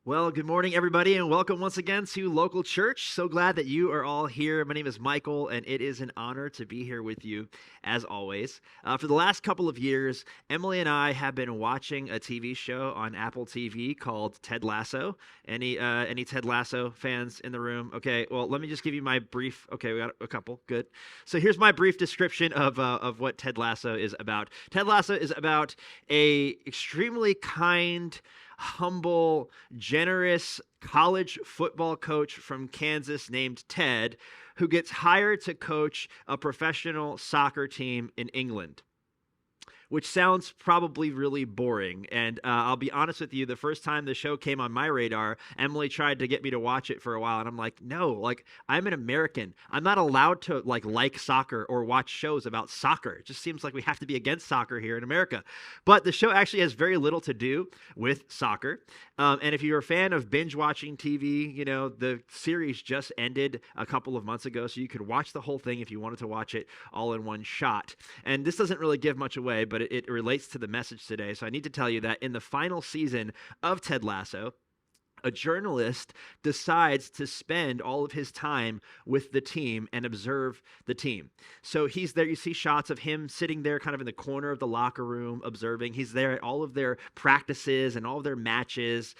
Well, good morning, everybody, and welcome once again to Local Church. So glad that you are all here. My name is Michael, and it is an honor to be here with you, as always. For the last couple of years, Emily and I have been watching a TV show on Apple TV called Ted Lasso. Any Ted Lasso fans in the room? Okay, well, let me just give you my brief. Okay, we got a couple. Good. So here's my brief description of what Ted Lasso is about. Ted Lasso is about a extremely kind, humble, generous college football coach from Kansas named Ted, who gets hired to coach a professional soccer team in England, which sounds probably really boring. And I'll be honest with you, the first time the show came on my radar, Emily tried to get me to watch it for a while. And I'm like, no, I'm an American. I'm not allowed to like soccer or watch shows about soccer. It just seems like we have to be against soccer here in America. But the show actually has very little to do with soccer. And if you're a fan of binge watching TV, you know, the series just ended a couple of months ago. So you could watch the whole thing if you wanted to watch it all in one shot. And this doesn't really give much away, but it relates to the message today. So I need to tell you that in the final season of Ted Lasso, a journalist decides to spend all of his time with the team and observe the team. So he's there. You see shots of him sitting there kind of in the corner of the locker room observing. He's there at all of their practices and all of their matches.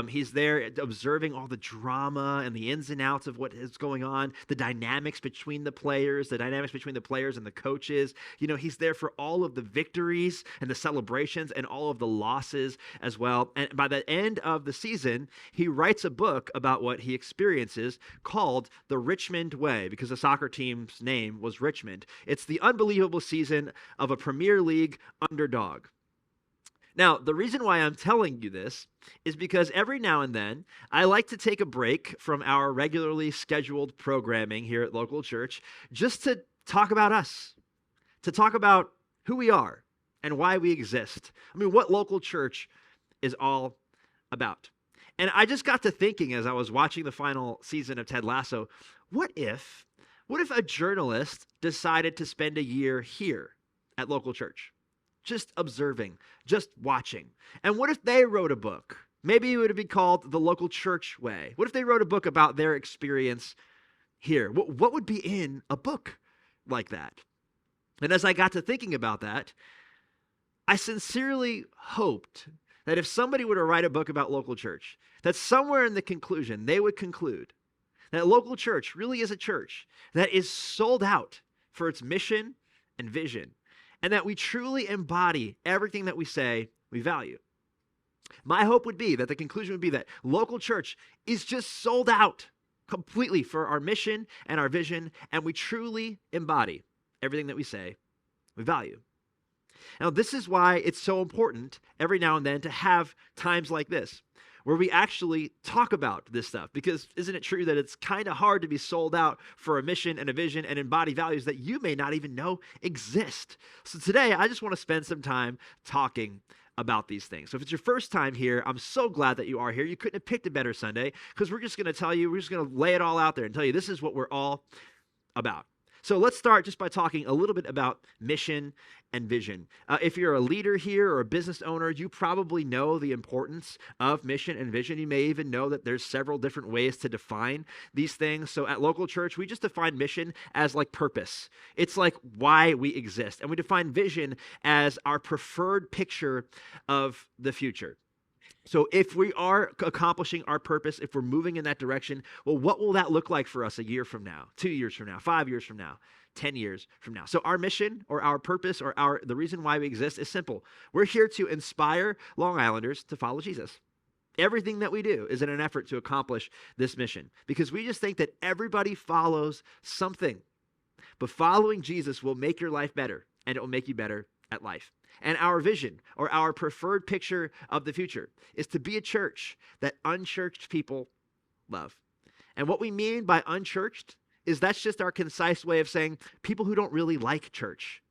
He's there observing all the drama and the ins and outs of what is going on, the dynamics between the players and the coaches. You know, he's there for all of the victories and the celebrations and all of the losses as well. And by the end of the season, he writes a book about what he experiences called The Richmond Way, because the soccer team's name was Richmond. It's the unbelievable season of a Premier League underdog. Now, the reason why I'm telling you this is because every now and then I like to take a break from our regularly scheduled programming here at Local Church just to talk about us, to talk about who we are and why we exist. I mean, what Local Church is all about. And I just got to thinking as I was watching the final season of Ted Lasso, what if a journalist decided to spend a year here at Local Church, just observing, just watching? And what if they wrote a book? Maybe it would be called The Local Church Way. What if they wrote a book about their experience here? What would be in a book like that? And as I got to thinking about that, I sincerely hoped that if somebody were to write a book about Local Church, that somewhere in the conclusion, they would conclude that Local Church really is a church that is sold out for its mission and vision, and that we truly embody everything that we say we value. My hope would be that the conclusion would be that Local Church is just sold out completely for our mission and our vision, and we truly embody everything that we say we value. Now, this is why it's so important every now and then to have times like this, where we actually talk about this stuff. Because isn't it true that it's kind of hard to be sold out for a mission and a vision and embody values that you may not even know exist? So today, I just want to spend some time talking about these things. So if it's your first time here, I'm so glad that you are here. You couldn't have picked a better Sunday, because we're just going to lay it all out there and tell you this is what we're all about. So let's start just by talking a little bit about mission and vision. If you're a leader here or a business owner, you probably know the importance of mission and vision. You may even know that there's several different ways to define these things. So at Local Church, we just define mission as like purpose. It's like why we exist. And we define vision as our preferred picture of the future. So if we are accomplishing our purpose, if we're moving in that direction, well, what will that look like for us a year from now, 2 years from now, 5 years from now, 10 years from now? So our mission or our purpose or the reason why we exist is simple. We're here to inspire Long Islanders to follow Jesus. Everything that we do is in an effort to accomplish this mission, because we just think that everybody follows something. But following Jesus will make your life better, and it will make you better at life. And our vision or our preferred picture of the future is to be a church that unchurched people love. And what we mean by unchurched is that's just our concise way of saying people who don't really like church,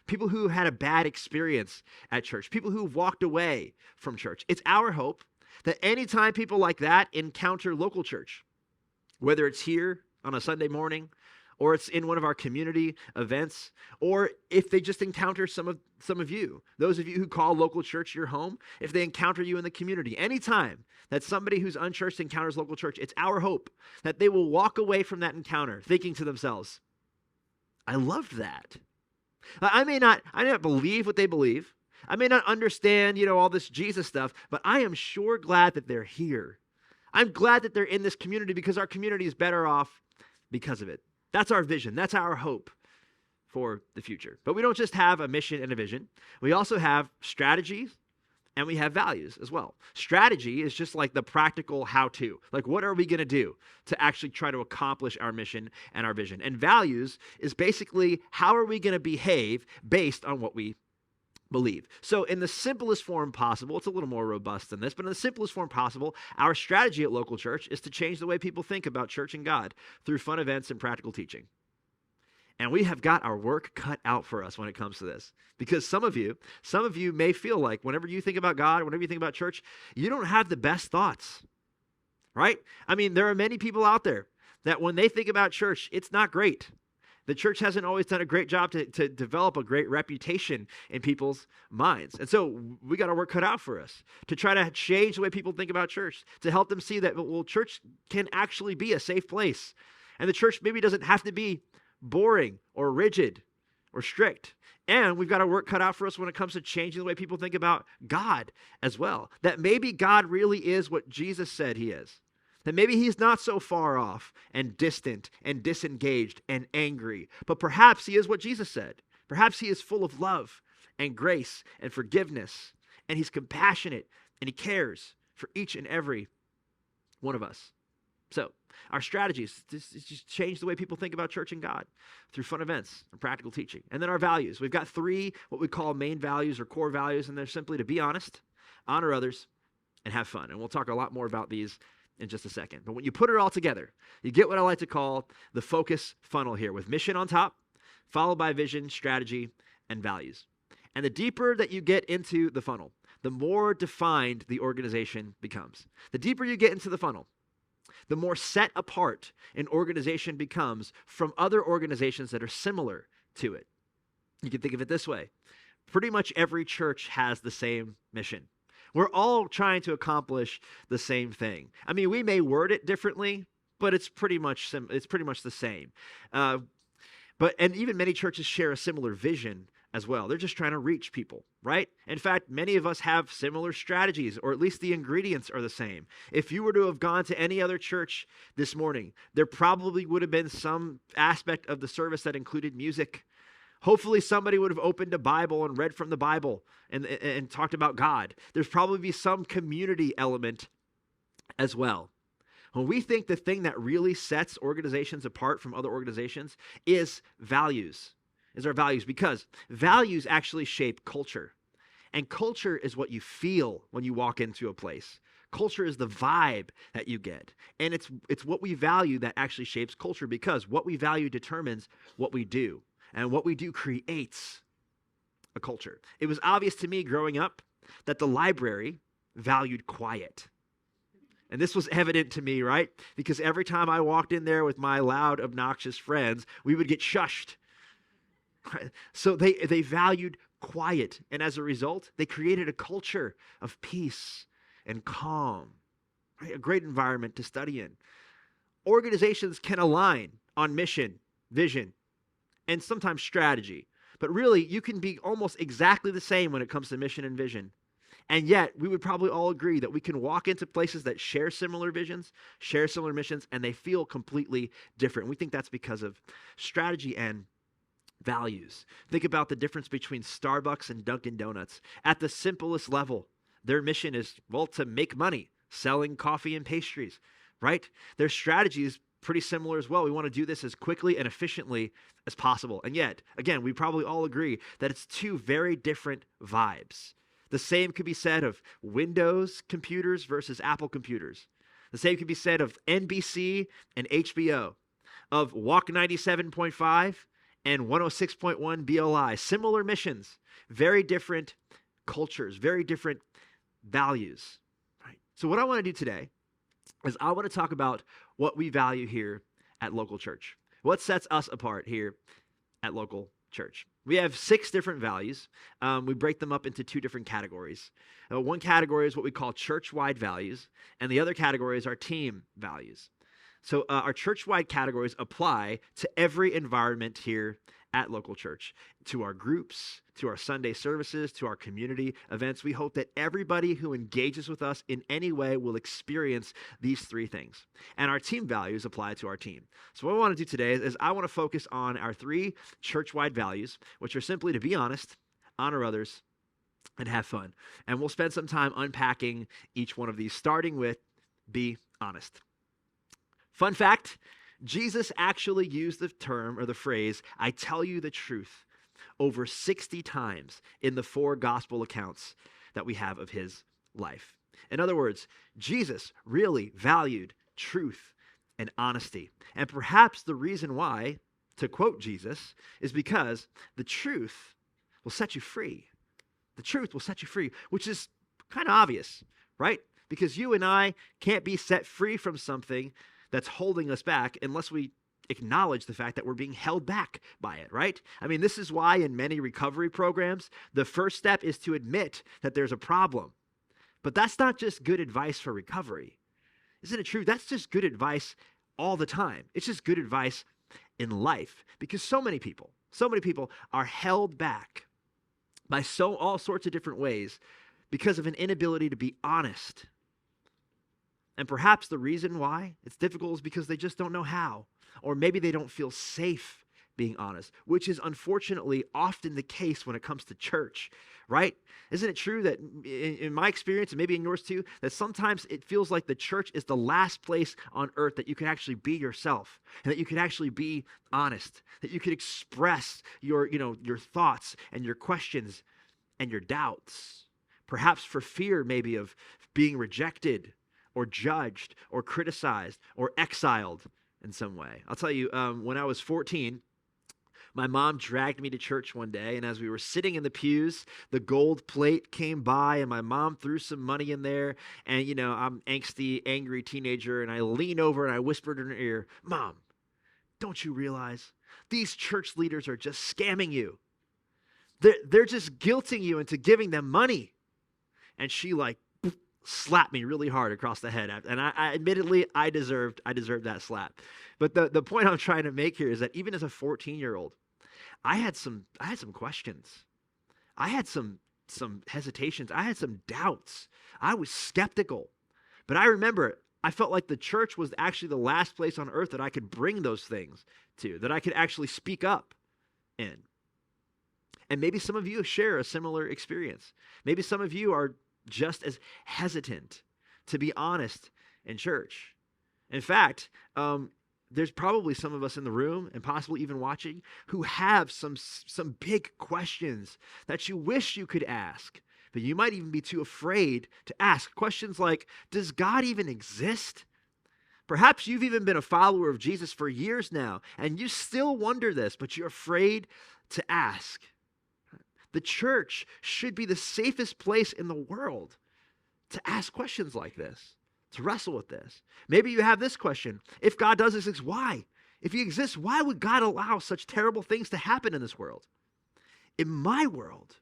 people who had a bad experience at church, people who walked away from church. It's our hope that anytime people like that encounter Local Church, whether it's here on a Sunday morning or it's in one of our community events, or if they just encounter some of you, those of you who call local church your home, if they encounter you in the community, anytime that somebody who's unchurched encounters local church, it's our hope that they will walk away from that encounter thinking to themselves, I loved that. I may not believe what they believe. I may not understand, all this Jesus stuff, but I am sure glad that they're here. I'm glad that they're in this community because our community is better off because of it. That's our vision. That's our hope for the future. But we don't just have a mission and a vision. We also have strategies and we have values as well. Strategy is just like the practical how-to. Like, what are we going to do to actually try to accomplish our mission and our vision? And values is basically how are we going to behave based on what we believe. So in the simplest form possible, it's a little more robust than this, but in the simplest form possible, our strategy at local church is to change the way people think about church and God through fun events and practical teaching. And we have got our work cut out for us when it comes to this. Because some of you may feel like whenever you think about God, whenever you think about church, you don't have the best thoughts, right? I mean, there are many people out there that when they think about church, it's not great. The church hasn't always done a great job to develop a great reputation in people's minds. And so we got our work cut out for us to try to change the way people think about church, to help them see that, well, church can actually be a safe place. And the church maybe doesn't have to be boring or rigid or strict. And we've got our work cut out for us when it comes to changing the way people think about God as well. That maybe God really is what Jesus said he is. That maybe he's not so far off and distant and disengaged and angry, but perhaps he is what Jesus said. Perhaps he is full of love and grace and forgiveness, and he's compassionate and he cares for each and every one of us. So our strategies is just change the way people think about church and God through fun events and practical teaching. And then our values. We've got 3 what we call main values or core values, and they're simply to be honest, honor others, and have fun. And we'll talk a lot more about these in just a second. But when you put it all together, you get what I like to call the focus funnel here, with mission on top, followed by vision, strategy, and values. And the deeper that you get into the funnel, the more defined the organization becomes. The deeper you get into the funnel, the more set apart an organization becomes from other organizations that are similar to it. You can think of it this way. Pretty much every church has the same mission. We're all trying to accomplish the same thing. I mean, we may word it differently, but it's pretty much the same. And even many churches share a similar vision as well. They're just trying to reach people, right? In fact, many of us have similar strategies, or at least the ingredients are the same. If you were to have gone to any other church this morning, there probably would have been some aspect of the service that included music. Hopefully somebody would have opened a Bible and read from the Bible and talked about God. There's probably be some community element as well. When we think the thing that really sets organizations apart from other organizations is values, is our values, because values actually shape culture. And culture is what you feel when you walk into a place. Culture is the vibe that you get. And it's what we value that actually shapes culture, because what we value determines what we do. And what we do creates a culture. It was obvious to me growing up that the library valued quiet. And this was evident to me, right? Because every time I walked in there with my loud, obnoxious friends, we would get shushed. So they valued quiet. And as a result, they created a culture of peace and calm, right? A great environment to study in. Organizations can align on mission, vision, and sometimes strategy. But really, you can be almost exactly the same when it comes to mission and vision. And yet, we would probably all agree that we can walk into places that share similar visions, share similar missions, and they feel completely different. We think that's because of strategy and values. Think about the difference between Starbucks and Dunkin' Donuts. At the simplest level, their mission is, well, to make money selling coffee and pastries, right? Their strategy is pretty similar as well. We want to do this as quickly and efficiently as possible. And yet, again, we probably all agree that it's 2 very different vibes. The same could be said of Windows computers versus Apple computers. The same could be said of NBC and HBO, of Walk 97.5 and 106.1 BLI. Similar missions, very different cultures, very different values. Right? So what I want to do today is I want to talk about what we value here at local church. What sets us apart here at local church? We have 6 different values. We break them up into 2 different categories. One category is what we call church-wide values, and the other category is our team values. So our church-wide categories apply to every environment here at local church, to our groups, to our Sunday services, to our community events. We hope that everybody who engages with us in any way will experience these 3 things. And our team values apply to our team. So what I want to do today is I want to focus on our 3 church-wide values, which are simply to be honest, honor others, and have fun. And we'll spend some time unpacking each one of these, starting with be honest. Fun fact, Jesus actually used the term or the phrase, I tell you the truth, over 60 times in the 4 gospel accounts that we have of his life. In other words, Jesus really valued truth and honesty. And perhaps the reason why, to quote Jesus, is because the truth will set you free. The truth will set you free, which is kind of obvious, right? Because you and I can't be set free from something that's holding us back unless we acknowledge the fact that we're being held back by it, right? I mean, this is why in many recovery programs, the first step is to admit that there's a problem. But that's not just good advice for recovery. Isn't it true? That's just good advice all the time. It's just good advice in life because so many people are held back by all sorts of different ways because of an inability to be honest. And perhaps the reason why it's difficult is because they just don't know how, or maybe they don't feel safe being honest, which is unfortunately often the case when it comes to church, right? Isn't it true that in my experience, and maybe in yours too, that sometimes it feels like the church is the last place on earth that you can actually be yourself, and that you can actually be honest, that you can express your thoughts and your questions and your doubts, perhaps for fear maybe of being rejected or judged or criticized or exiled in some way. I'll tell you, when I was 14, my mom dragged me to church one day, and as we were sitting in the pews, the gold plate came by, and my mom threw some money in there, and, I'm angsty, angry teenager, and I lean over and I whispered in her ear, Mom, don't you realize these church leaders are just scamming you? They're just guilting you into giving them money. And she slapped me really hard across the head. And I admittedly, I deserved that slap. But the point I'm trying to make here is that even as a 14-year-old, I had some questions. I had some hesitations. I had some doubts. I was skeptical. But I remember I felt like the church was actually the last place on earth that I could bring those things to, that I could actually speak up in. And maybe some of you share a similar experience. Maybe some of you are just as hesitant to be honest in church. In fact, there's probably some of us in the room and possibly even watching who have some big questions that you wish you could ask, but you might even be too afraid to ask. Questions like, does God even exist? Perhaps you've even been a follower of Jesus for years now, and you still wonder this, but you're afraid to ask. The church should be the safest place in the world to ask questions like this, to wrestle with this. Maybe you have this question. If God does exist, why? If he exists, why would God allow such terrible things to happen in this world? In my world,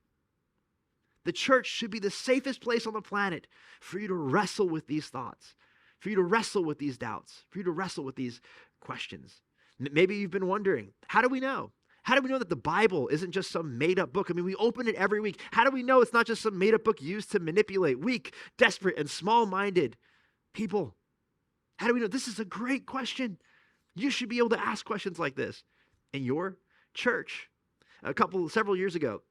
the church should be the safest place on the planet for you to wrestle with these thoughts, for you to wrestle with these doubts, for you to wrestle with these questions. Maybe you've been wondering, how do we know? How do we know that the Bible isn't just some made-up book? I mean, we open it every week. How do we know it's not just some made-up book used to manipulate weak, desperate, and small-minded people? How do we know? This is a great question. You should be able to ask questions like this in your church. Several years ago,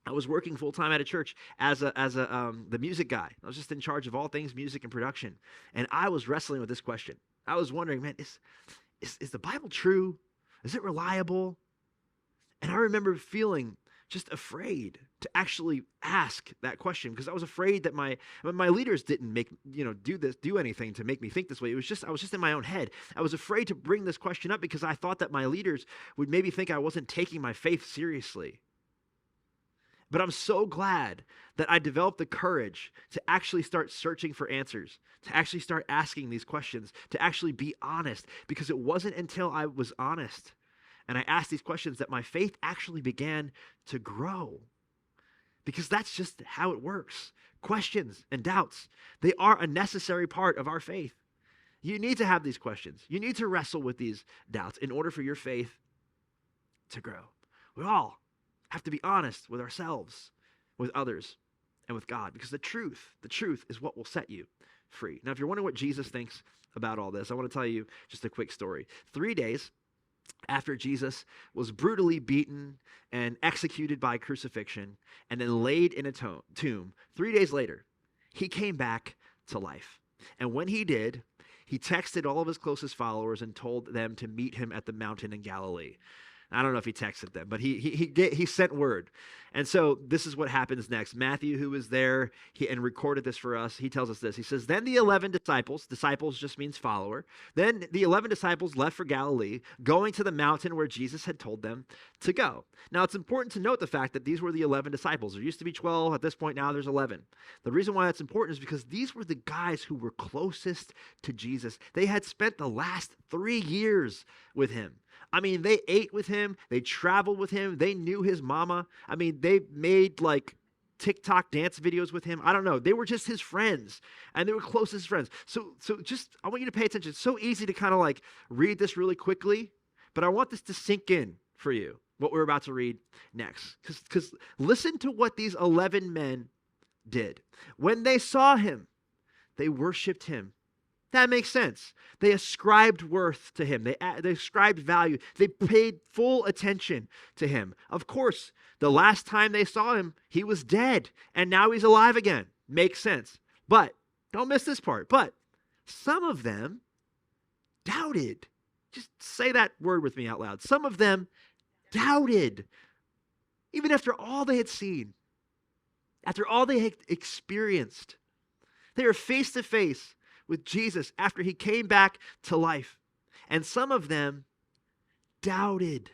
I was working full-time at a church as the music guy. I was just in charge of all things music and production. And I was wrestling with this question. I was wondering, man, is the Bible true? Is it reliable? And I remember feeling just afraid to actually ask that question because I was afraid that my leaders didn't do anything to make me think this way. I was just in my own head. I was afraid to bring this question up because I thought that my leaders would maybe think I wasn't taking my faith seriously. But I'm so glad that I developed the courage to actually start searching for answers, to actually start asking these questions, to actually be honest, because it wasn't until I was honest and I asked these questions that my faith actually began to grow. Because that's just how it works. Questions and doubts, they are a necessary part of our faith. You need to have these questions. You need to wrestle with these doubts in order for your faith to grow. We all have to be honest with ourselves, with others, and with God, because the truth is what will set you free. Now, if you're wondering what Jesus thinks about all this, I want to tell you just a quick story. 3 days after Jesus was brutally beaten and executed by crucifixion and then laid in a tomb, 3 days later, he came back to life. And when he did, he texted all of his closest followers and told them to meet him at the mountain in Galilee. I don't know if he texted them, but he sent word. And so this is what happens next. Matthew, who was there and recorded this for us, he tells us this. He says, then the 11 disciples just means follower. Then the 11 disciples left for Galilee, going to the mountain where Jesus had told them to go. Now, it's important to note the fact that these were the 11 disciples. There used to be 12. At this point now, there's 11. The reason why that's important is because these were the guys who were closest to Jesus. They had spent the last 3 years with him. I mean, they ate with him. They traveled with him. They knew his mama. I mean, they made like TikTok dance videos with him. I don't know. They were just his friends, and they were closest friends. So just, I want you to pay attention. It's so easy to kind of like read this really quickly, but I want this to sink in for you, what we're about to read next. Because listen to what these 11 men did. When they saw him, they worshiped him. That makes sense. They ascribed worth to him. They ascribed value. They paid full attention to him. Of course, the last time they saw him, he was dead, and now he's alive again. Makes sense. But, don't miss this part, but some of them doubted. Just say that word with me out loud. Some of them doubted. Even after all they had seen, after all they had experienced, they were face to face with Jesus after he came back to life. And some of them doubted.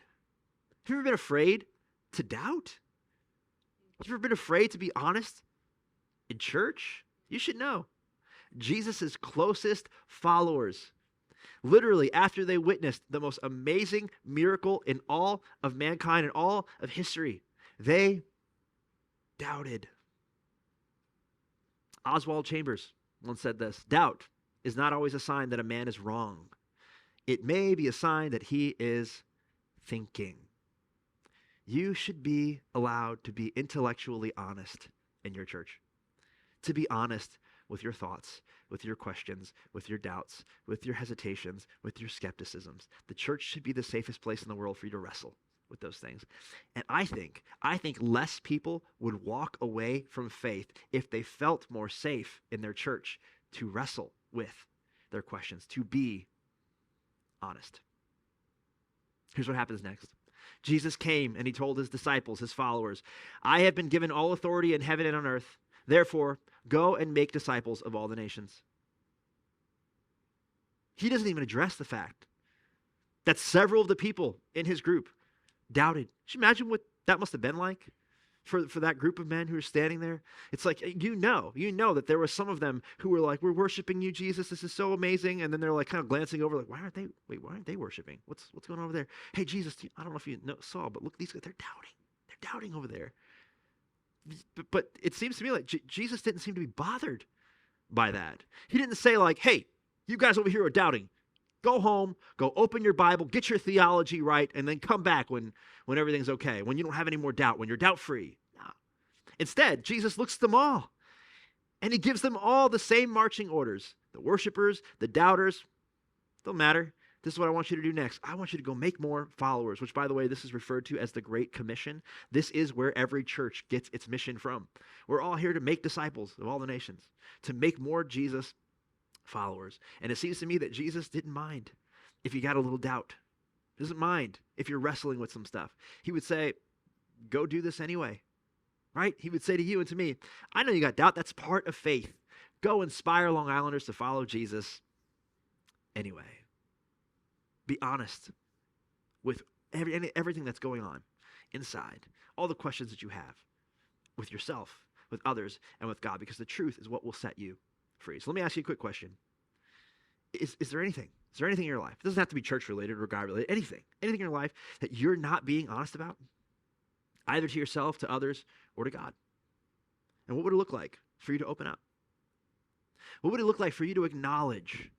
Have you ever been afraid to doubt? Have you ever been afraid to be honest in church? You should know. Jesus' closest followers, literally after they witnessed the most amazing miracle in all of mankind and all of history, they doubted. Oswald Chambers once said this: doubt is not always a sign that a man is wrong. It may be a sign that he is thinking. You should be allowed to be intellectually honest in your church. To be honest with your thoughts, with your questions, with your doubts, with your hesitations, with your skepticisms. The church should be the safest place in the world for you to wrestle with those things. And I think less people would walk away from faith if they felt more safe in their church to wrestle with their questions, to be honest. Here's what happens next. Jesus came and he told his disciples, his followers, I have been given all authority in heaven and on earth. Therefore, go and make disciples of all the nations. He doesn't even address the fact that several of the people in his group doubted. Should you imagine what that must have been like for that group of men who were standing there? It's like, you know that there were some of them who were like, we're worshiping you, Jesus. This is so amazing. And then they're like kind of glancing over like, why aren't they worshiping? What's going on over there? Hey, Jesus, I don't know if you saw, but look, these guys, they're doubting. They're doubting over there. But it seems to me like Jesus didn't seem to be bothered by that. He didn't say like, hey, you guys over here are doubting. Go home, go open your Bible, get your theology right, and then come back when everything's okay, when you don't have any more doubt, when you're doubt-free. No. Instead, Jesus looks at them all, and he gives them all the same marching orders. The worshipers, the doubters, don't matter. This is what I want you to do next. I want you to go make more followers, which, by the way, this is referred to as the Great Commission. This is where every church gets its mission from. We're all here to make disciples of all the nations, to make more Jesus followers. And it seems to me that Jesus didn't mind if you got a little doubt. He doesn't mind if you're wrestling with some stuff. He would say, go do this anyway, right? He would say to you and to me, I know you got doubt. That's part of faith. Go inspire Long Islanders to follow Jesus anyway. Be honest with everything that's going on inside, all the questions that you have. with yourself, with others, and with God, because the truth is what will set you free. So let me ask you a quick question. Is there anything? Is there anything in your life? It doesn't have to be church related or God related. Anything in your life that you're not being honest about, either to yourself, to others, or to God? And what would it look like for you to open up? What would it look like for you to acknowledge,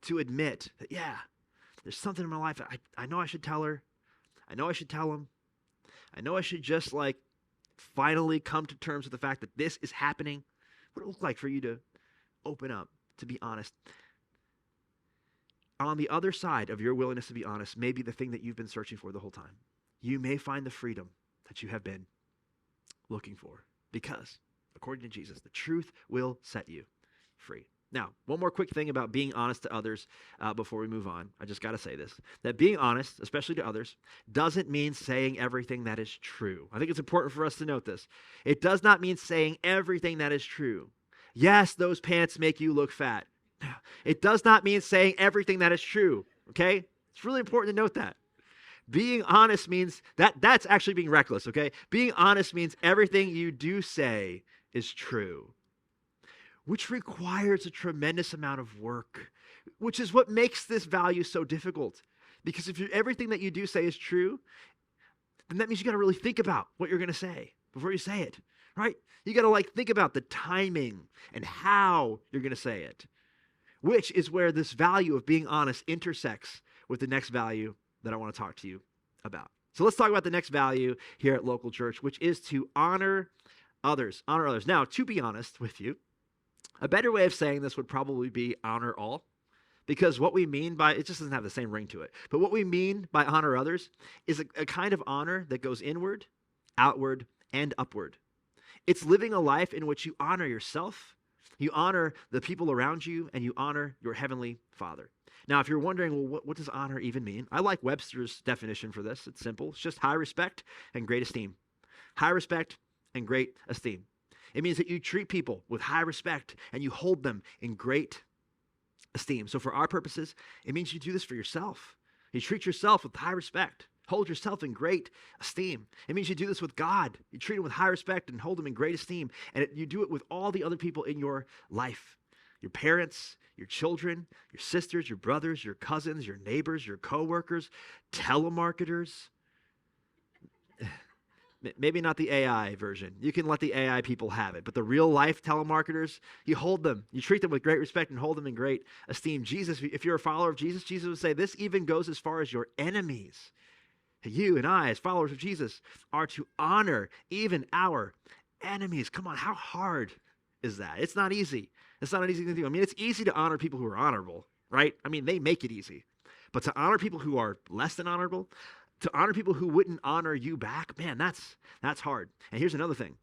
to admit that, yeah, there's something in my life I know I should tell her. I know I should tell him. I know I should just finally come to terms with the fact that this is happening. What would it look like for you to open up, to be honest? On the other side of your willingness to be honest may be the thing that you've been searching for the whole time. You may find the freedom that you have been looking for, because, according to Jesus, the truth will set you free. Now, one more quick thing about being honest to others before we move on. I just got to say this, that being honest, especially to others, doesn't mean saying everything that is true. I think it's important for us to note this. It does not mean saying everything that is true. Yes, those pants make you look fat. It does not mean saying everything that is true, okay? It's really important to note that. Being honest means that's actually being reckless, okay? Being honest means everything you do say is true, which requires a tremendous amount of work, which is what makes this value so difficult. Because if everything that you do say is true, then that means you got to really think about what you're going to say before you say it, right? You got to think about the timing and how you're going to say it, which is where this value of being honest intersects with the next value that I want to talk to you about. So let's talk about the next value here at Local Church, which is to honor others. Honor others. Now, to be honest with you, a better way of saying this would probably be honor all, because what we mean by, it just doesn't have the same ring to it, but what we mean by honor others is a kind of honor that goes inward, outward, and upward. It's living a life in which you honor yourself, you honor the people around you, and you honor your heavenly Father. Now, if you're wondering, well, what does honor even mean? I like Webster's definition for this. It's simple. It's just high respect and great esteem. High respect and great esteem. It means that you treat people with high respect and you hold them in great esteem. So for our purposes, it means you do this for yourself. You treat yourself with high respect. Hold yourself in great esteem. It means you do this with God. You treat him with high respect and hold him in great esteem. And you do it with all the other people in your life. Your parents, your children, your sisters, your brothers, your cousins, your neighbors, your coworkers, telemarketers. Maybe not the AI version. You can let the AI people have it. But the real life telemarketers, you hold them. You treat them with great respect and hold them in great esteem. Jesus, if you're a follower of Jesus, Jesus would say this even goes as far as your enemies. You and I, as followers of Jesus, are to honor even our enemies. Come on, how hard is that? It's not easy. It's not an easy thing to do. I mean, it's easy to honor people who are honorable, right? I mean, they make it easy. But to honor people who are less than honorable, to honor people who wouldn't honor you back, man, that's hard. And here's another thing.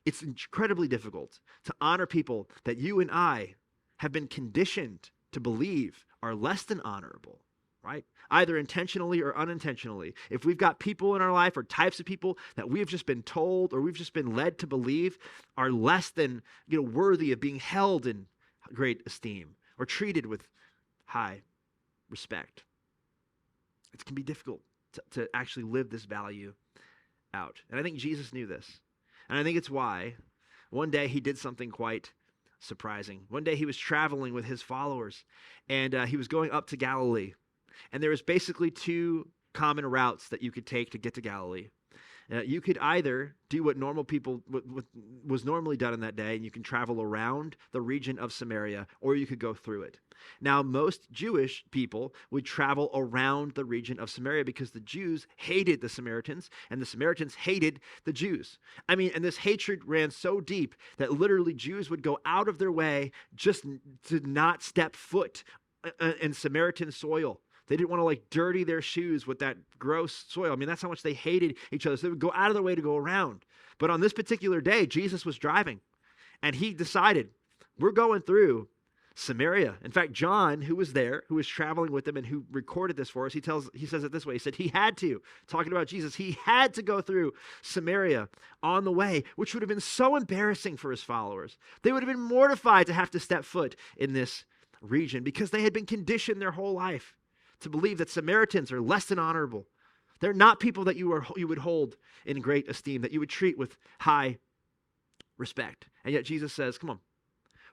It's incredibly difficult to honor people that you and I have been conditioned to believe are less than honorable, right? Either intentionally or unintentionally. If we've got people in our life or types of people that we've just been told or we've just been led to believe are less than, worthy of being held in great esteem or treated with high respect, it can be difficult to actually live this value out. And I think Jesus knew this. And I think it's why one day he did something quite surprising. One day he was traveling with his followers and he was going up to Galilee. And there was basically two common routes that you could take to get to Galilee. You could either do what was normally done in that day, and you can travel around the region of Samaria, or you could go through it. Now, most Jewish people would travel around the region of Samaria because the Jews hated the Samaritans, and the Samaritans hated the Jews. I mean, and this hatred ran so deep that literally Jews would go out of their way just to not step foot in Samaritan soil. They didn't want to dirty their shoes with that gross soil. I mean, that's how much they hated each other. So they would go out of their way to go around. But on this particular day, Jesus was driving and he decided, we're going through Samaria. In fact, John, who was there, who was traveling with them and who recorded this for us, he says it this way. He said he had to, talking about Jesus, he had to go through Samaria on the way, which would have been so embarrassing for his followers. They would have been mortified to have to step foot in this region because they had been conditioned their whole life to believe that Samaritans are less than honorable. They're not people that you would hold in great esteem, that you would treat with high respect. And yet Jesus says, come on,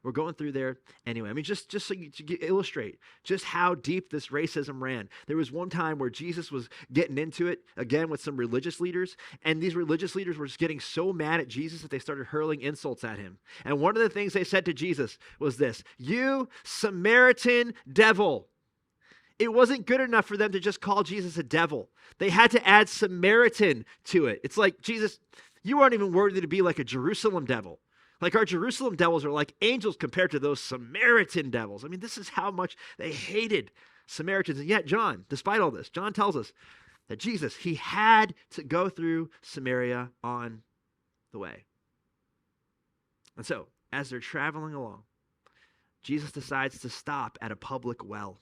we're going through there anyway. I mean, just so you to illustrate just how deep this racism ran. There was one time where Jesus was getting into it again with some religious leaders, and these religious leaders were just getting so mad at Jesus that they started hurling insults at him. And one of the things they said to Jesus was this: "You Samaritan devil." It wasn't good enough for them to just call Jesus a devil. They had to add Samaritan to it. It's like, Jesus, you aren't even worthy to be like a Jerusalem devil. Like, our Jerusalem devils are like angels compared to those Samaritan devils. I mean, this is how much they hated Samaritans. And yet John, despite all this, John tells us that Jesus, he had to go through Samaria on the way. And so, as they're traveling along, Jesus decides to stop at a public well.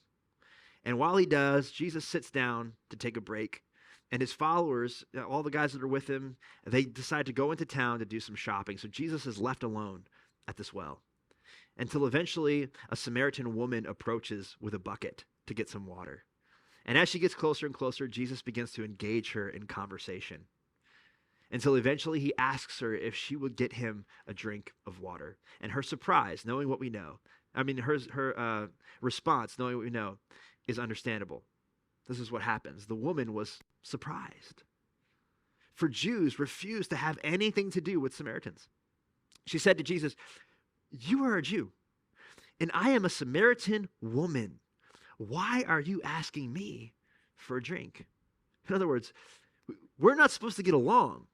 And while he does, Jesus sits down to take a break. And his followers, all the guys that are with him, they decide to go into town to do some shopping. So Jesus is left alone at this well until eventually a Samaritan woman approaches with a bucket to get some water. And as she gets closer and closer, Jesus begins to engage her in conversation until eventually he asks her if she would get him a drink of water. And her surprise, knowing what we know, her response, knowing what we know, is understandable. This is what happens. The woman was surprised. For Jews refused to have anything to do with Samaritans. She said to Jesus, "You are a Jew, and I am a Samaritan woman. Why are you asking me for a drink?" In other words, we're not supposed to get along.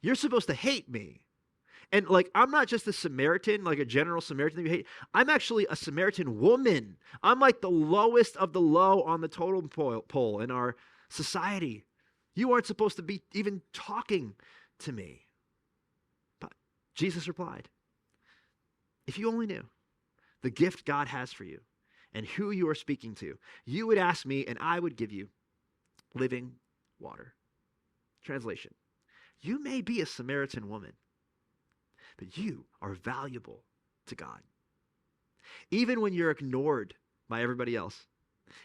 You're supposed to hate me. And like, I'm not just a Samaritan, like a general Samaritan that you hate. I'm actually a Samaritan woman. I'm like the lowest of the low on the totem pole in our society. You aren't supposed to be even talking to me. But Jesus replied, "If you only knew the gift God has for you and who you are speaking to, you would ask me and I would give you living water." Translation: you may be a Samaritan woman, but you are valuable to God. Even when you're ignored by everybody else,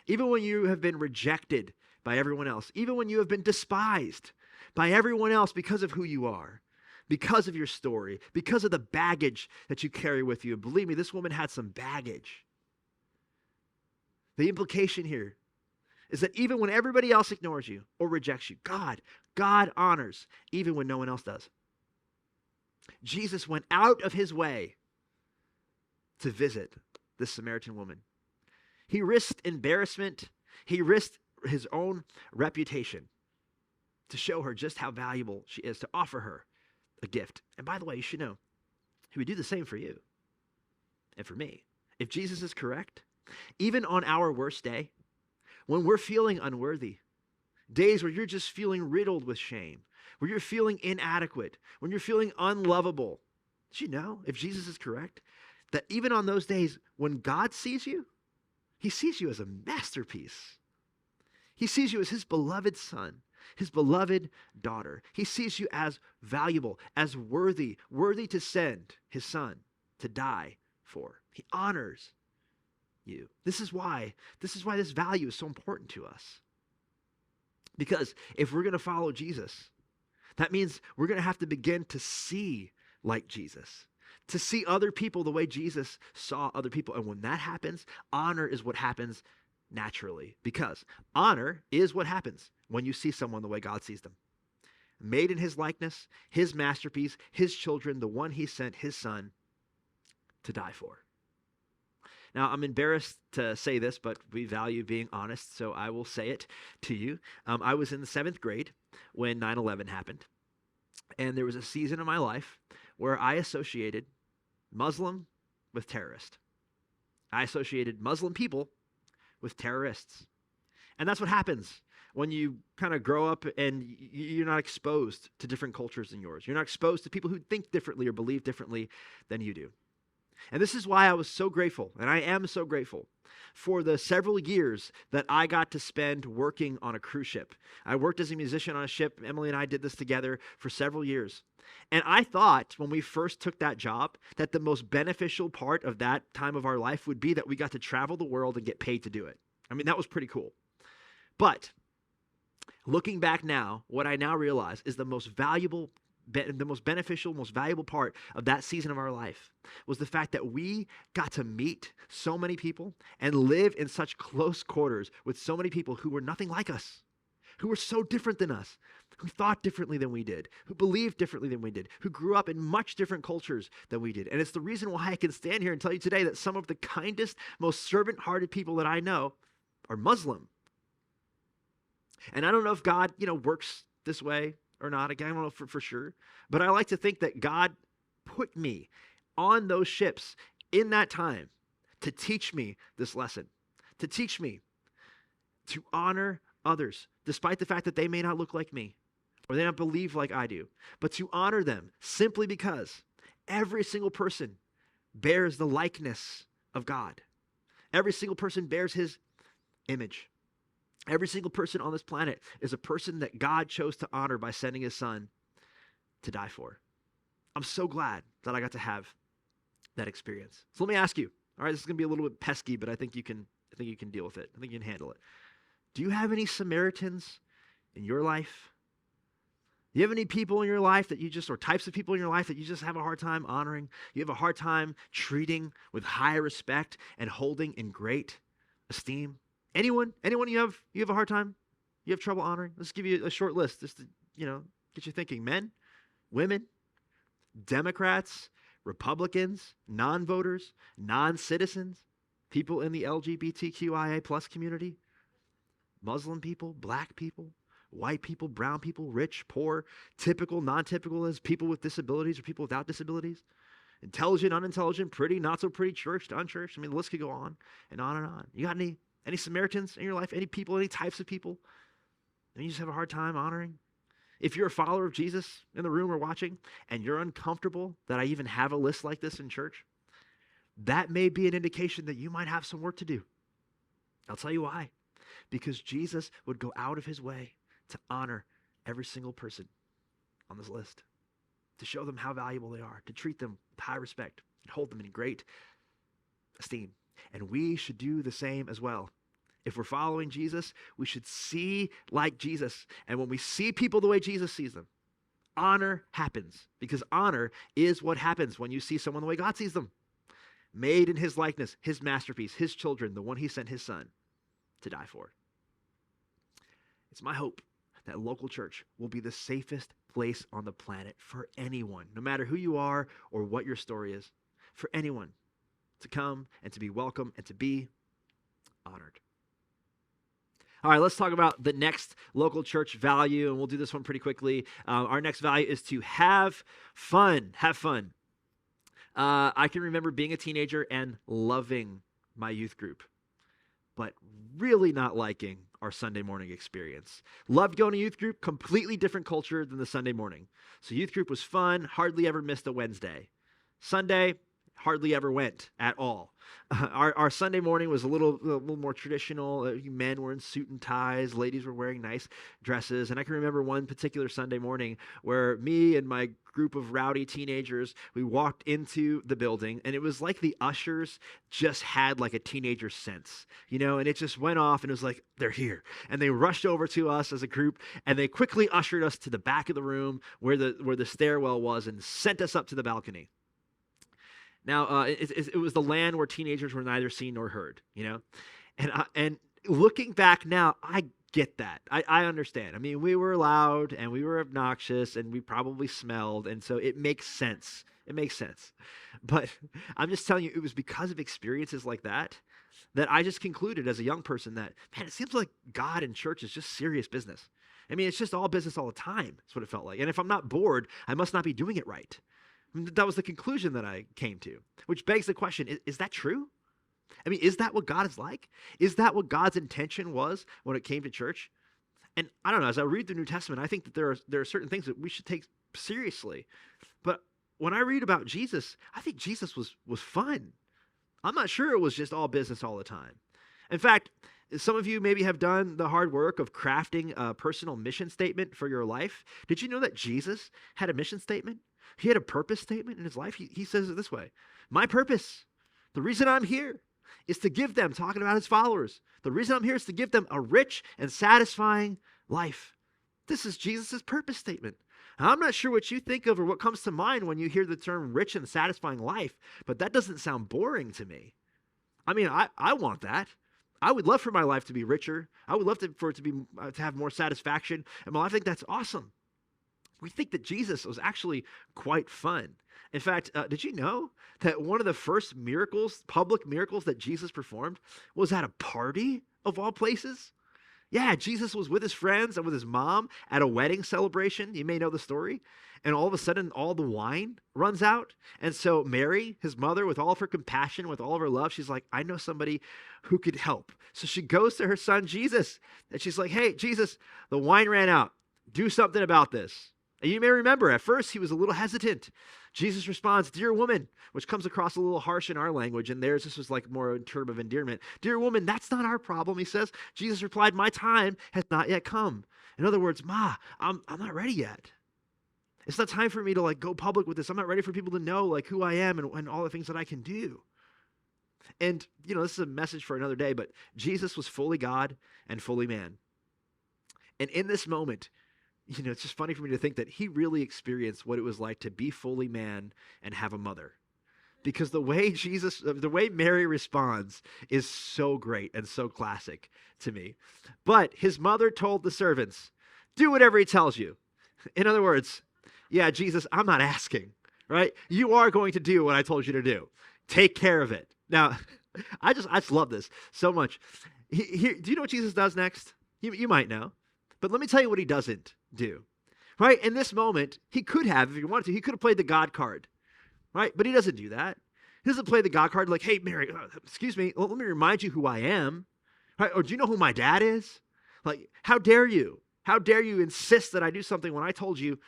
even when you have been rejected by everyone else, even when you have been despised by everyone else because of who you are, because of your story, because of the baggage that you carry with you. And believe me, this woman had some baggage. The implication here is that even when everybody else ignores you or rejects you, God honors even when no one else does. Jesus went out of his way to visit this Samaritan woman. He risked embarrassment. He risked his own reputation to show her just how valuable she is, to offer her a gift. And by the way, you should know, he would do the same for you and for me. If Jesus is correct, even on our worst day, when we're feeling unworthy, days where you're just feeling riddled with shame, where you're feeling inadequate, when you're feeling unlovable, did you know, if Jesus is correct, that even on those days when God sees you, he sees you as a masterpiece. He sees you as his beloved son, his beloved daughter. He sees you as valuable, as worthy to send his son to die for. He honors you. This is why this value is so important to us. Because if we're going to follow Jesus, that means we're going to have to begin to see like Jesus, to see other people the way Jesus saw other people. And when that happens, honor is what happens naturally, because honor is what happens when you see someone the way God sees them. Made in his likeness, his masterpiece, his children, the one he sent his son to die for. Now, I'm embarrassed to say this, but we value being honest, so I will say it to you. I was in the 7th grade when 9/11 happened, and there was a season in my life where I associated Muslim with terrorist. I associated Muslim people with terrorists. And that's what happens when you kind of grow up and you're not exposed to different cultures than yours. You're not exposed to people who think differently or believe differently than you do. And this is why I was so grateful, and I am so grateful, for the several years that I got to spend working on a cruise ship. I worked as a musician on a ship. Emily and I did this together for several years. And I thought when we first took that job that the most beneficial part of that time of our life would be that we got to travel the world and get paid to do it. I mean, that was pretty cool. But looking back now, what I now realize is the most valuable the most beneficial, most valuable part of that season of our life was the fact that we got to meet so many people and live in such close quarters with so many people who were nothing like us, who were so different than us, who thought differently than we did, who believed differently than we did, who grew up in much different cultures than we did. And it's the reason why I can stand here and tell you today that some of the kindest, most servant-hearted people that I know are Muslim. And I don't know if God, works this way or not. Again, I don't know for sure. But I like to think that God put me on those ships in that time to teach me this lesson, to teach me to honor others, despite the fact that they may not look like me or they don't believe like I do, but to honor them simply because every single person bears the likeness of God. Every single person bears his image. Every single person on this planet is a person that God chose to honor by sending his son to die for. I'm so glad that I got to have that experience. So let me ask you, all right, this is going to be a little bit pesky, but I think you can deal with it. I think you can handle it. Do you have any Samaritans in your life? Do you have any people in your life or types of people in your life that you just have a hard time honoring? You have a hard time treating with high respect and holding in great esteem? Anyone you have a hard time? You have trouble honoring? Let's give you a short list just to, get you thinking. Men, women, Democrats, Republicans, non-voters, non-citizens, people in the LGBTQIA plus community, Muslim people, black people, white people, brown people, rich, poor, typical, non-typical, as people with disabilities or people without disabilities, intelligent, unintelligent, pretty, not so pretty, churched, unchurched. I mean, the list could go on and on and on. You got any Samaritans in your life? Any people, any types of people and you just have a hard time honoring? If you're a follower of Jesus in the room or watching and you're uncomfortable that I even have a list like this in church, that may be an indication that you might have some work to do. I'll tell you why. Because Jesus would go out of his way to honor every single person on this list, to show them how valuable they are, to treat them with high respect, and hold them in great esteem. And we should do the same as well. If we're following Jesus, we should see like Jesus. And when we see people the way Jesus sees them, honor happens. Because honor is what happens when you see someone the way God sees them. Made in his likeness, his masterpiece, his children, the one he sent his son to die for. It's my hope that local church will be the safest place on the planet for anyone, no matter who you are or what your story is, for anyone to come and to be welcome and to be honored. All right, let's talk about the next local church value, and we'll do this one pretty quickly. Our next value is to have fun. Have fun. I can remember being a teenager and loving my youth group, but really not liking our Sunday morning experience. Loved going to youth group, completely different culture than the Sunday morning. So youth group was fun, hardly ever missed a Wednesday. Sunday, hardly ever went at all. Our Sunday morning was a little more traditional. Men were in suit and ties. Ladies were wearing nice dresses. And I can remember one particular Sunday morning where me and my group of rowdy teenagers, we walked into the building, and it was like the ushers just had like a teenager sense, and it just went off, and it was like, they're here. And they rushed over to us as a group, and they quickly ushered us to the back of the room where the stairwell was and sent us up to the balcony. Now, it was the land where teenagers were neither seen nor heard, And looking back now, I get that. I understand. I mean, we were loud and we were obnoxious and we probably smelled, and so it makes sense. It makes sense. But I'm just telling you, it was because of experiences like that I just concluded as a young person that, man, it seems like God and church is just serious business. I mean, it's just all business all the time. That's what it felt like. And if I'm not bored, I must not be doing it right. That was the conclusion that I came to, which begs the question, is that true? I mean, is that what God is like? Is that what God's intention was when it came to church? And I don't know, as I read the New Testament, I think that there are certain things that we should take seriously. But when I read about Jesus, I think Jesus was fun. I'm not sure it was just all business all the time. In fact, some of you maybe have done the hard work of crafting a personal mission statement for your life. Did you know that Jesus had a mission statement? He had a purpose statement in his life. He says it this way: my purpose, the reason I'm here, is to give them, talking about his followers, the reason I'm here is to give them a rich and satisfying life. This is Jesus' purpose statement. I'm not sure what you think of or what comes to mind when you hear the term rich and satisfying life, but that doesn't sound boring to me. I mean, I want that. I would love for my life to be richer. I would love for it to be to have more satisfaction. And I think that's awesome. We think that Jesus was actually quite fun. In fact, did you know that one of the first miracles, public miracles that Jesus performed was at a party of all places? Yeah, Jesus was with his friends and with his mom at a wedding celebration. You may know the story. And all of a sudden, all the wine runs out. And so Mary, his mother, with all of her compassion, with all of her love, she's like, I know somebody who could help. So she goes to her son, Jesus, and she's like, hey, Jesus, the wine ran out. Do something about this. And you may remember, at first, he was a little hesitant. Jesus responds, dear woman, which comes across a little harsh in our language, and theirs, this was like more a term of endearment. Dear woman, that's not our problem, he says. Jesus replied, my time has not yet come. In other words, Ma, I'm not ready yet. It's not time for me to go public with this. I'm not ready for people to know who I am and all the things that I can do. And, this is a message for another day, but Jesus was fully God and fully man. And in this moment, it's just funny for me to think that he really experienced what it was like to be fully man and have a mother. Because the way Mary responds is so great and so classic to me. But his mother told the servants, do whatever he tells you. In other words, yeah, Jesus, I'm not asking, right? You are going to do what I told you to do. Take care of it. Now, I just love this so much. Do you know what Jesus does next? You might know. But let me tell you what he doesn't do, right? In this moment, he could have, if he wanted to, he could have played the God card, right? But he doesn't do that. He doesn't play the God card like, hey, Mary, excuse me, let me remind you who I am, right? Or do you know who my dad is? How dare you? How dare you insist that I do something when I told you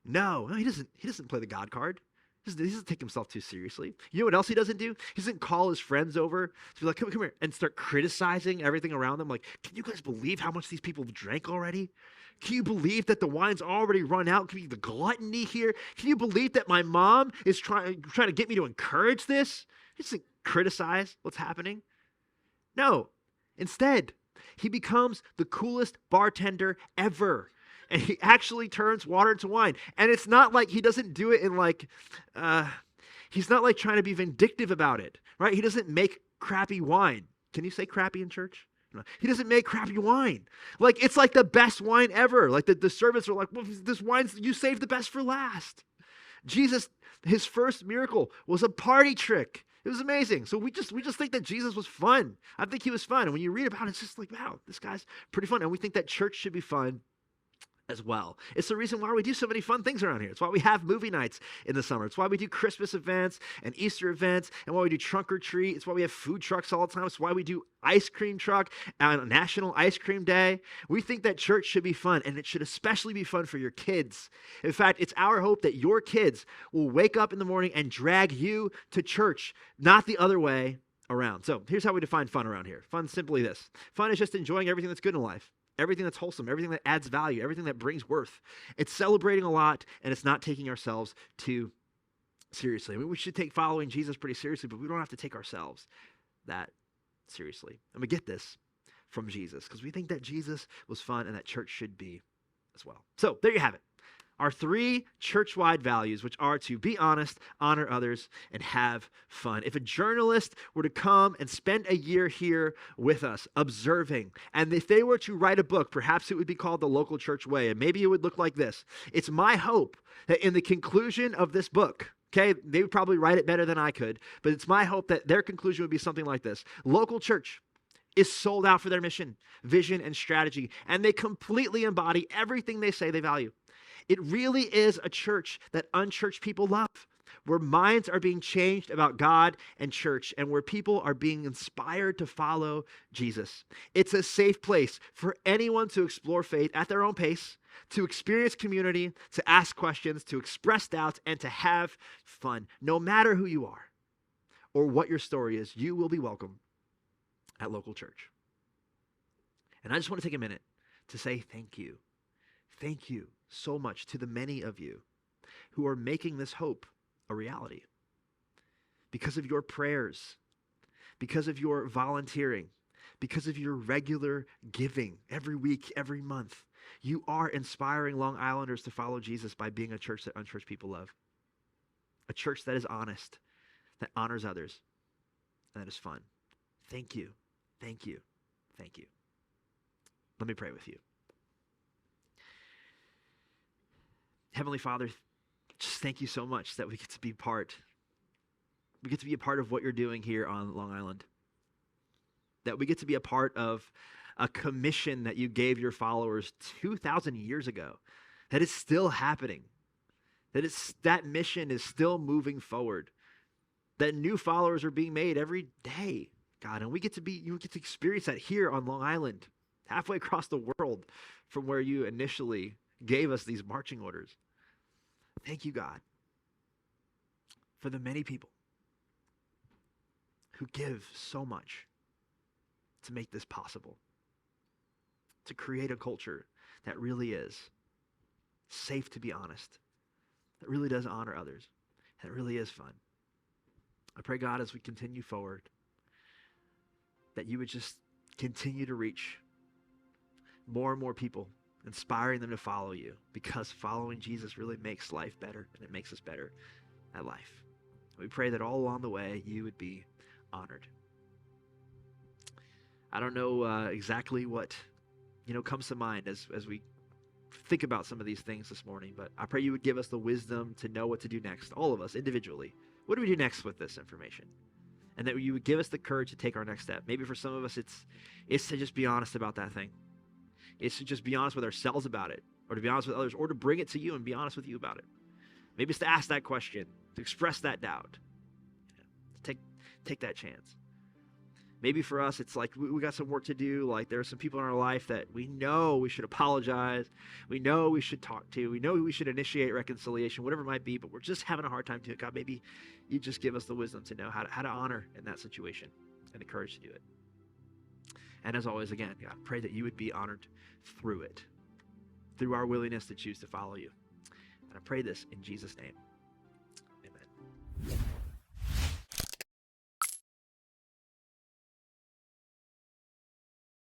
no? No, he doesn't play the God card. He doesn't take himself too seriously. You know what else he doesn't do? He doesn't call his friends over to be like, come here, and start criticizing everything around them. Like, can you guys believe how much these people have drank already? Can you believe that the wine's already run out? Can you the gluttony here? Can you believe that my mom is trying to get me to encourage this? He doesn't criticize what's happening. No. Instead, he becomes the coolest bartender ever. And he actually turns water into wine. And it's not like he doesn't do it in he's not trying to be vindictive about it, right? He doesn't make crappy wine. Can you say crappy in church? No. He doesn't make crappy wine. It's the best wine ever. The servants are like, well, this wine's, you saved the best for last. Jesus, his first miracle was a party trick. It was amazing. So we just think that Jesus was fun. I think he was fun. And when you read about it, it's just like, wow, this guy's pretty fun. And we think that church should be fun as well. It's the reason why we do so many fun things around here. It's why we have movie nights in the summer. It's why we do Christmas events and Easter events, and why we do trunk or treat. It's why we have food trucks all the time. It's why we do ice cream truck on National Ice Cream Day. We think that church should be fun, and it should especially be fun for your kids. In fact, it's our hope that your kids will wake up in the morning and drag you to church, not the other way around. So here's how we define fun around here. Fun, simply this. Fun is just enjoying everything that's good in life. Everything that's wholesome, everything that adds value, everything that brings worth. It's celebrating a lot, and it's not taking ourselves too seriously. I mean, we should take following Jesus pretty seriously, but we don't have to take ourselves that seriously. And we get this from Jesus because we think that Jesus was fun and that church should be as well. So there you have it. Our 3 church-wide values, which are to be honest, honor others, and have fun. If a journalist were to come and spend a year here with us, observing, and if they were to write a book, perhaps it would be called The Local Church Way, and maybe it would look like this. It's my hope that in the conclusion of this book, okay, they would probably write it better than I could, but it's my hope that their conclusion would be something like this. Local church is sold out for their mission, vision, and strategy, and they completely embody everything they say they value. It really is a church that unchurched people love, where minds are being changed about God and church, and where people are being inspired to follow Jesus. It's a safe place for anyone to explore faith at their own pace, to experience community, to ask questions, to express doubts, and to have fun. No matter who you are or what your story is, you will be welcome at Local Church. And I just want to take a minute to say thank you. Thank you so much to the many of you who are making this hope a reality. Because of your prayers, because of your volunteering, because of your regular giving every week, every month. You are inspiring Long Islanders to follow Jesus by being a church that unchurched people love. A church that is honest, that honors others, and that is fun. Thank you. Thank you. Thank you. Let me pray with you. Heavenly Father, just thank you so much that we get to be part. We get to be a part of what you're doing here on Long Island. That we get to be a part of a commission that you gave your followers 2,000 years ago. That is still happening. That mission is still moving forward. That new followers are being made every day, God. And you get to experience that here on Long Island, halfway across the world from where you initially gave us these marching orders. Thank you, God, for the many people who give so much to make this possible, to create a culture that really is safe to be honest, that really does honor others, and it really is fun. I pray, God, as we continue forward, that you would just continue to reach more and more people, inspiring them to follow you, because following Jesus really makes life better, and it makes us better at life. We pray that all along the way, you would be honored. I don't know exactly what comes to mind as we think about some of these things this morning, but I pray you would give us the wisdom to know what to do next, all of us individually. What do we do next with this information? And that you would give us the courage to take our next step. Maybe for some of us, it's to just be honest about that thing. It's to just be honest with ourselves about it, or to be honest with others, or to bring it to you and be honest with you about it. Maybe it's to ask that question, to express that doubt, to take that chance. Maybe for us, it's like we got some work to do. Like there are some people in our life that we know we should apologize. We know we should talk to. We know we should initiate reconciliation, whatever it might be, but we're just having a hard time to it. God, maybe you just give us the wisdom to know how to honor in that situation and the courage to do it. And as always, again, God, pray that you would be honored through it, through our willingness to choose to follow you. And I pray this in Jesus' name.